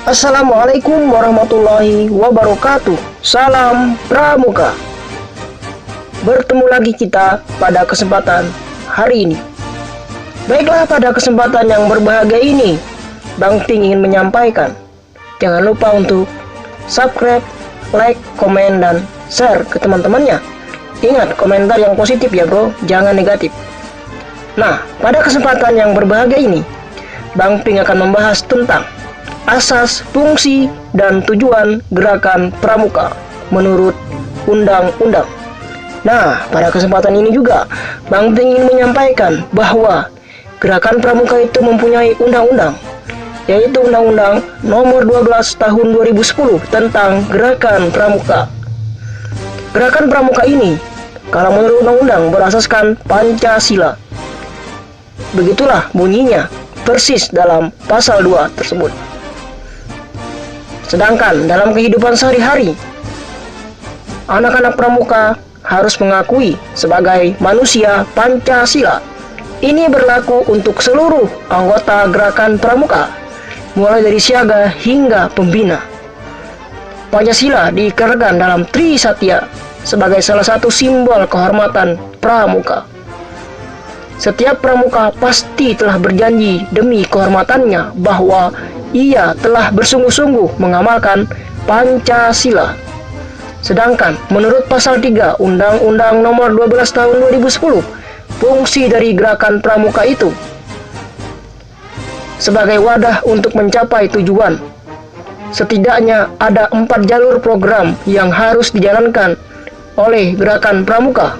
Assalamualaikum warahmatullahi wabarakatuh. Salam Pramuka. Bertemu lagi kita pada kesempatan hari ini. Baiklah, pada kesempatan yang berbahagia ini, Bang Ting ingin menyampaikan, jangan lupa untuk subscribe, like, komen, dan share ke teman-temannya. Ingat, komentar yang positif ya bro, jangan negatif. Nah, pada kesempatan yang berbahagia ini, Bang Ting akan membahas tentang asas, fungsi, dan tujuan gerakan pramuka menurut undang-undang. Nah, pada kesempatan ini juga Bang Ting ingin menyampaikan bahwa gerakan pramuka itu mempunyai undang-undang, yaitu Undang-Undang Nomor 12 Tahun 2010 tentang Gerakan Pramuka. Gerakan pramuka ini, kalau menurut undang-undang, berasaskan Pancasila. Begitulah bunyinya persis dalam pasal 2 tersebut. Sedangkan dalam kehidupan sehari-hari, anak-anak pramuka harus mengakui sebagai manusia Pancasila. Ini berlaku untuk seluruh anggota gerakan pramuka, mulai dari siaga hingga pembina. Pancasila diikrarkan dalam Trisatya sebagai salah satu simbol kehormatan pramuka. Setiap pramuka pasti telah berjanji demi kehormatannya bahwa ia telah bersungguh-sungguh mengamalkan Pancasila. Sedangkan menurut pasal 3 Undang-Undang Nomor 12 Tahun 2010, fungsi dari gerakan pramuka itu sebagai wadah untuk mencapai tujuan. Setidaknya ada 4 jalur program yang harus dijalankan oleh gerakan pramuka.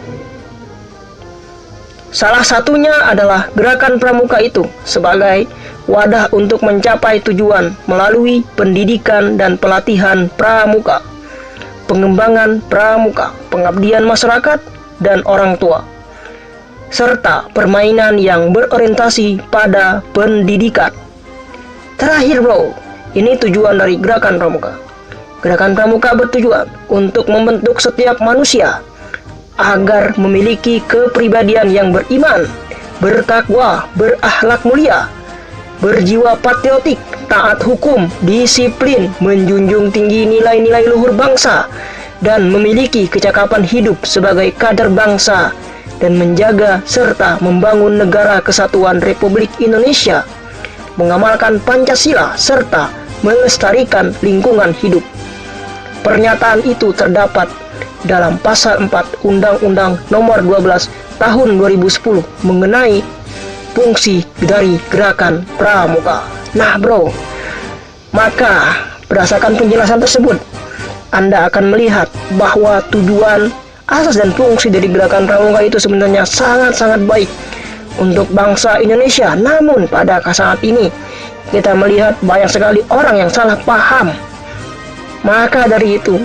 Salah satunya adalah gerakan pramuka itu sebagai wadah untuk mencapai tujuan melalui pendidikan dan pelatihan pramuka, pengembangan pramuka, pengabdian masyarakat dan orang tua, serta permainan yang berorientasi pada pendidikan. Terakhir bro, ini tujuan dari gerakan pramuka. Gerakan pramuka bertujuan untuk membentuk setiap manusia agar memiliki kepribadian yang beriman, bertakwa, berakhlak mulia, berjiwa patriotik, taat hukum, disiplin, menjunjung tinggi nilai-nilai luhur bangsa, dan memiliki kecakapan hidup sebagai kader bangsa, dan menjaga serta membangun negara kesatuan Republik Indonesia, mengamalkan Pancasila, serta melestarikan lingkungan hidup. Pernyataan itu terdapat dalam pasal 4 Undang-Undang Nomor 12 Tahun 2010 mengenai fungsi dari gerakan pramuka. Nah bro, maka berdasarkan penjelasan tersebut, Anda akan melihat bahwa tujuan, asas, dan fungsi dari gerakan pramuka itu sebenarnya sangat-sangat baik untuk bangsa Indonesia. Namun pada saat ini kita melihat banyak sekali orang yang salah paham. Maka dari itu,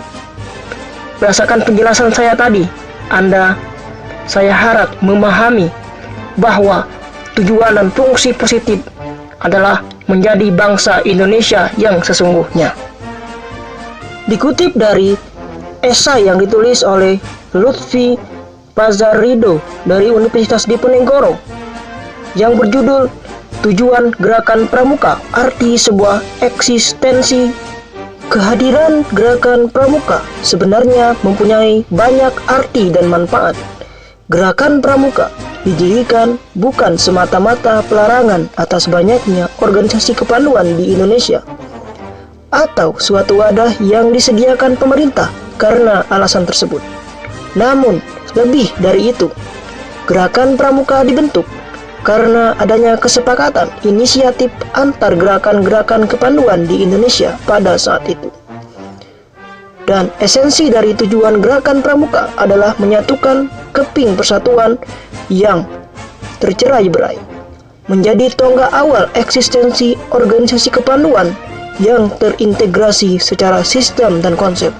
berdasarkan penjelasan saya tadi, saya harap memahami bahwa tujuan dan fungsi positif adalah menjadi bangsa Indonesia yang sesungguhnya. Dikutip dari esai yang ditulis oleh Lutfi Pazarido dari Universitas Diponegoro yang berjudul Tujuan Gerakan Pramuka, Arti Sebuah Eksistensi. Kehadiran gerakan pramuka sebenarnya mempunyai banyak arti dan manfaat. Gerakan pramuka didirikan bukan semata-mata pelarangan atas banyaknya organisasi kepanduan di Indonesia atau suatu wadah yang disediakan pemerintah karena alasan tersebut. Namun, lebih dari itu, gerakan pramuka dibentuk karena adanya kesepakatan inisiatif antar gerakan-gerakan kepanduan di Indonesia pada saat itu. Dan esensi dari tujuan gerakan pramuka adalah menyatukan keping persatuan yang tercerai-berai, menjadi tonggak awal eksistensi organisasi kepanduan yang terintegrasi secara sistem dan konsep,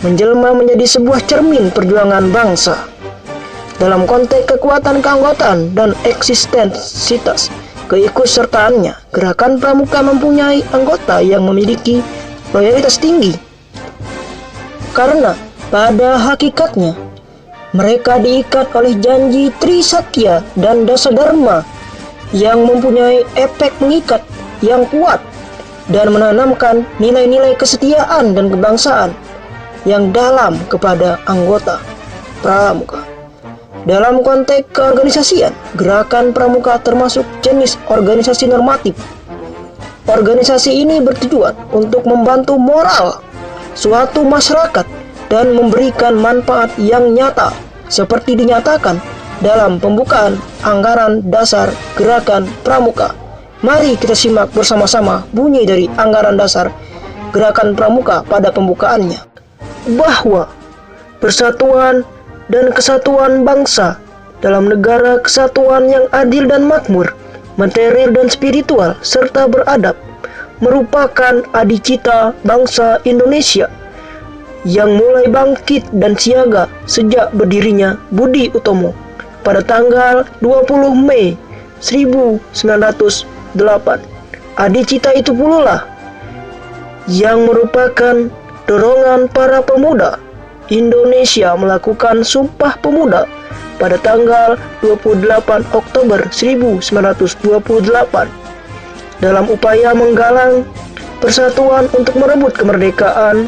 menjelma menjadi sebuah cermin perjuangan bangsa. Dalam konteks kekuatan keanggotaan dan eksistensitas keikutsertaannya, gerakan pramuka mempunyai anggota yang memiliki loyalitas tinggi. Karena pada hakikatnya, mereka diikat oleh janji Trisatya dan Dasa Dharma yang mempunyai efek mengikat yang kuat dan menanamkan nilai-nilai kesetiaan dan kebangsaan yang dalam kepada anggota pramuka. Dalam konteks keorganisasian, gerakan pramuka termasuk jenis organisasi normatif. Organisasi ini bertujuan untuk membantu moral suatu masyarakat dan memberikan manfaat yang nyata seperti dinyatakan dalam pembukaan anggaran dasar gerakan pramuka. Mari kita simak bersama-sama bunyi dari anggaran dasar gerakan pramuka pada pembukaannya. Bahwa persatuan dan kesatuan bangsa dalam negara kesatuan yang adil dan makmur, material dan spiritual, serta beradab, merupakan adicita bangsa Indonesia yang mulai bangkit dan siaga sejak berdirinya Budi Utomo pada tanggal 20 Mei 1908. Adicita itu pula yang merupakan dorongan para pemuda Indonesia melakukan Sumpah Pemuda pada tanggal 28 Oktober 1928 dalam upaya menggalang persatuan untuk merebut kemerdekaan.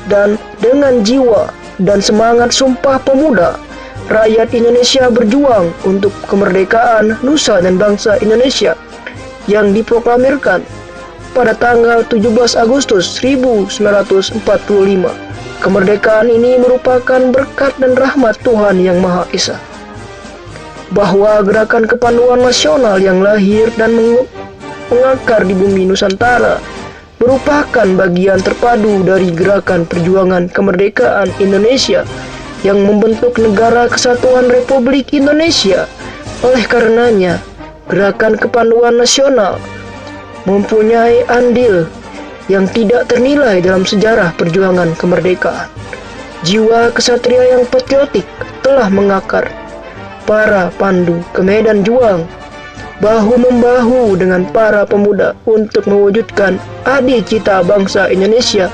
Dan dengan jiwa dan semangat Sumpah Pemuda, rakyat Indonesia berjuang untuk kemerdekaan nusa dan bangsa Indonesia yang diproklamirkan pada tanggal 17 Agustus 1945. Kemerdekaan ini merupakan berkat dan rahmat Tuhan Yang Maha Esa. Bahwa gerakan kepanduan nasional yang lahir dan mengakar di bumi Nusantara merupakan bagian terpadu dari gerakan perjuangan kemerdekaan Indonesia yang membentuk Negara Kesatuan Republik Indonesia. Oleh karenanya, gerakan kepanduan nasional mempunyai andil yang tidak ternilai dalam sejarah perjuangan kemerdekaan. Jiwa kesatria yang patriotik telah mengakar para pandu ke medan juang, bahu-membahu dengan para pemuda untuk mewujudkan adicita bangsa Indonesia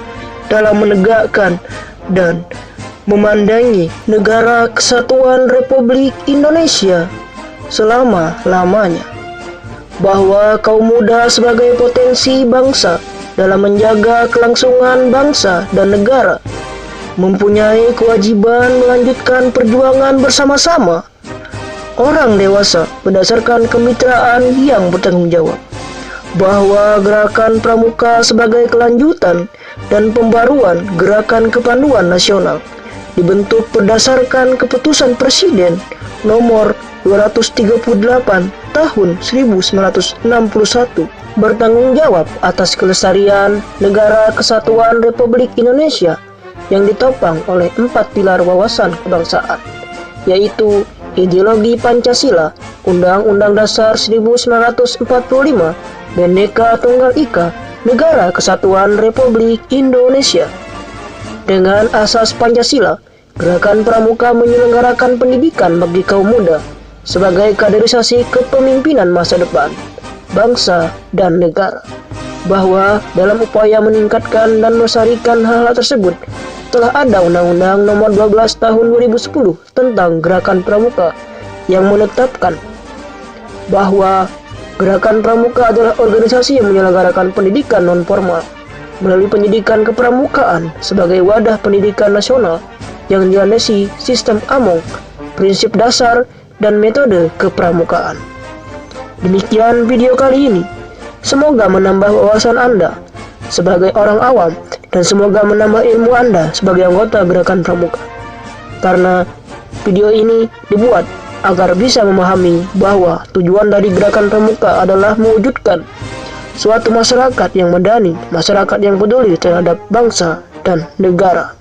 dalam menegakkan dan memandangi Negara Kesatuan Republik Indonesia selama-lamanya. Bahwa kaum muda sebagai potensi bangsa dalam menjaga kelangsungan bangsa dan negara mempunyai kewajiban melanjutkan perjuangan bersama-sama orang dewasa berdasarkan kemitraan yang bertanggung jawab. Bahwa gerakan pramuka sebagai kelanjutan dan pembaruan gerakan kepanduan nasional dibentuk berdasarkan keputusan Presiden nomor 238 tahun 1961 bertanggung jawab atas kelestarian Negara Kesatuan Republik Indonesia yang ditopang oleh 4 pilar wawasan kebangsaan, yaitu ideologi Pancasila, Undang-Undang Dasar 1945, Bhinneka Tunggal Ika, Negara Kesatuan Republik Indonesia. Dengan asas Pancasila, gerakan pramuka menyelenggarakan pendidikan bagi kaum muda sebagai kaderisasi kepemimpinan masa depan bangsa dan negara. Bahwa dalam upaya meningkatkan dan melestarikan hal-hal tersebut telah ada Undang-Undang Nomor 12 Tahun 2010 tentang Gerakan Pramuka yang menetapkan bahwa Gerakan Pramuka adalah organisasi yang menyelenggarakan pendidikan non-formal melalui pendidikan kepramukaan sebagai wadah pendidikan nasional yang dilandasi sistem AMONG, prinsip dasar dan metode kepramukaan. Demikian video kali ini. Semoga menambah wawasan Anda sebagai orang awam dan semoga menambah ilmu Anda sebagai anggota gerakan pramuka. Karena video ini dibuat agar bisa memahami bahwa tujuan dari gerakan pramuka adalah mewujudkan suatu masyarakat yang madani, masyarakat yang peduli terhadap bangsa dan negara.